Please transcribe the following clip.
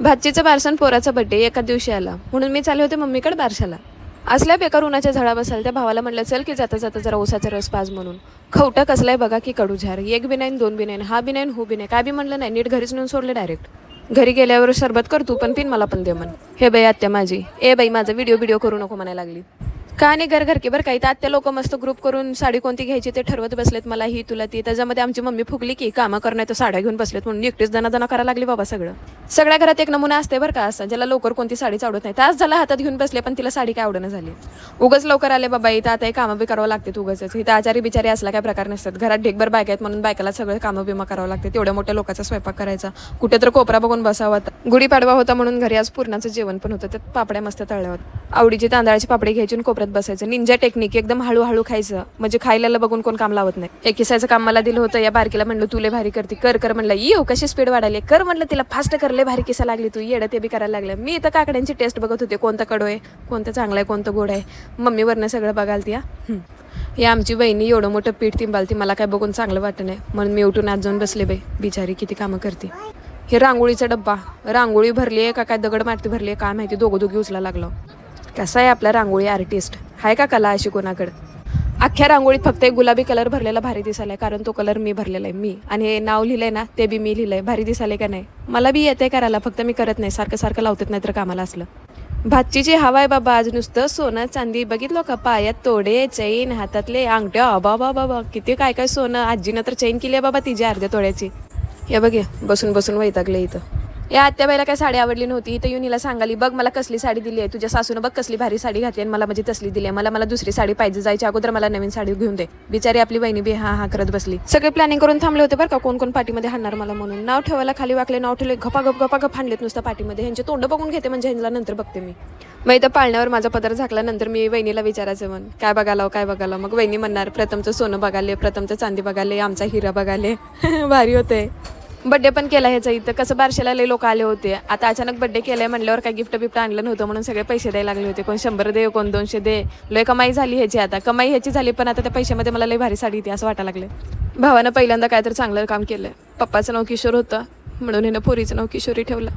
भाचीचं बारसण पोराचा birthday एका दिवशी आला म्हणून मी चालले होते मम्मीकडे बारशाला. असल्या बेकार उन्हाच्या झाडा बसाल त्या भावाला म्हणलं चल की जाता जाता जरा ऊसाचा रस पाज म्हणून. खवटा कसलाय बघा की कडू झार, एक बी नाही दोन बी नाही, हा बी नाही हो बी नाही, काय बी म्हणलं नाही, नीट घरीच नेऊन सोडले डायरेक्ट. घरी गेल्यावर सरबत कर तू पण पिन मला पण दे म्हण. हे बाई आत्या माझी, ए बाई माझा व्हिडिओ करू नको म्हणायला लागली. का नाही घर घरकी बरं काही तर आत्या लोक मस्त ग्रुप करून साडी कोणती घ्यायची ते ठरवत बसलेत, मला ही तुला ती. त्याच्यामध्ये आमची मम्मी फुगली की कामं करण्यात तर साड्या घेऊन बसलेत म्हणून एकटीच दना करायला लागली बाबा सगळं. सगळ्या घरात एक नमुना असते बरं का असं, ज्याला लवकर कोणती साडीच आवडत नाही. तास झाला हातात घेऊन बसले पण तिला साडी काय आवडणं झाली. उगच लवकर आले बाबा इथं, आता हे कामं बी करावं लागते उगच. इथं आचारी बिचारी असला काय प्रकार नसतात. घरात ढेकभर बायका आहेत म्हणून बायकाला सगळं कामं बिमा करावं लागते. तेवढ्या मोठ्या लोकांचा स्वयंपाक करायचा, कुठे तर कोपरा बघून बसावा. गुढीपाडवा होता म्हणून घरी आज पूर्णाचं जेवण पण होतं. त्यात पापड्या मस्त तळल्या होत्या. आवडीची तांदळाची पापडी घ्यायची आणि कोपऱ्यात बसायचं. निंजा टेक्निक, एकदम हळूहळू खायचं म्हणजे खायला बघून कोण काम लावत नाही. एक किसायचं काम मला दिलं होतं. या बारकीला म्हणलं तुले भारी करते, कर म्हणलं. येऊ कशी स्पीड वाढाली, कर म्हणलं तिला फास्ट करले, भारी किसा लागली तू, येडं ते बी करायला लागलं. मी इथं काकड्यांची टेस्ट बघत होते, कोणतं कडू आहे, कोणतं चांगलं आहे, कोणतं गोड आहे. मम्मीवरनं सगळं बघाल ती. या आमची बहिणी एवढं मोठं पीठ तिंबालती, मला काय बघून चांगलं वाटत नाही म्हणून मी उठून आज जाऊन बसले. बाई बिचारी किती कामं करते. हे रांगोळीचा डब्बा, रांगोळी भरली आहे का काय दगड मारती भरली आहे काय माहिती, दोघी उचला लागलो. कसा आहे आपला रांगोळी आर्टिस्ट, आहे का कला अशी कोणाकडे. अख्ख्या रांगोळीत फक्त एक गुलाबी कलर भरलेला भारी दिसायला, कारण तो कलर मी भरलेला आहे मी. आणि हे नाव लिहिलंय ना ते बी मी लिहिलंय. भारी दिसायला का नाही, मला बी येते करायला, फक्त मी करत नाही. सारखं लावतात नाही तर कामाला असलं. भाचीची हवा आहे बाबा आज नुसतं सोनं चांदी. बघितलं का, पायात तोडे, चैन, हातातले अंगठ्या, बाबा किती काय सोनं. आजीनं तर चैन केली आहे बाबा तिची अर्ध्या तोड्याची. हे बघे बसून वैतागले इथं. या आत्याबाईला काय साडी आवडली नव्हती, इथं येऊन हिला सांगाली बघ मला कसली साडी दिली आहे तुझ्या सासूनं, बघ कसली भारी साडी घातली आणि मला म्हणजे तसली दिली आहे. मला दुसरी साडी पाहिजे, जायच्या अगोदर मला नवीन साडी घेऊन दे. बिचारी आपली बहिणी बी हा करत बसली. सगळे प्लॅनिंग करून थांबले होते बरं का, कोण पाठीमध्ये हाणणार मला म्हणून. नाव ठेवायला खाली वाकले, नाव ठेवले, गपागप हाणलेत नुसतं पाठीमध्ये. ह्यांचे तोंड बघून घेते म्हणजे ह्यांना नंतर बघते मी. मग इथं पाळण्यावर माझा पदर झाकल्यानंतर मी वहिनीला विचारायचं म्हण काय बघायला. मग वहिनी म्हणणार प्रथमचं सोनं बघाले, प्रथमचं चांदी बघाले, आमचा हिरा बघाले. भारी होते. बड्डे पण केला ह्याचा इथं. कसं बारशाला लई लोक आले होते. आता अचानक बड्डे केलाय म्हणल्यावर काय गिफ्ट बिफ्ट आणलं नव्हतं म्हणून सगळे पैसे द्यायला लागले होते. कोण 100 दे, कोण 200 दे. लय कमाई झाली ह्याची. आता कमाई ह्याची झाली पण आता त्या पैशामध्ये मला लई भारी साडी येते असं वाटायला लागले. भावानं पहिल्यांदा काय तर चांगलं काम केलंय. पप्पाचं नाव किशोर होतं म्हणून हिनं पोरीचं नाव किशोरी ठेवलं.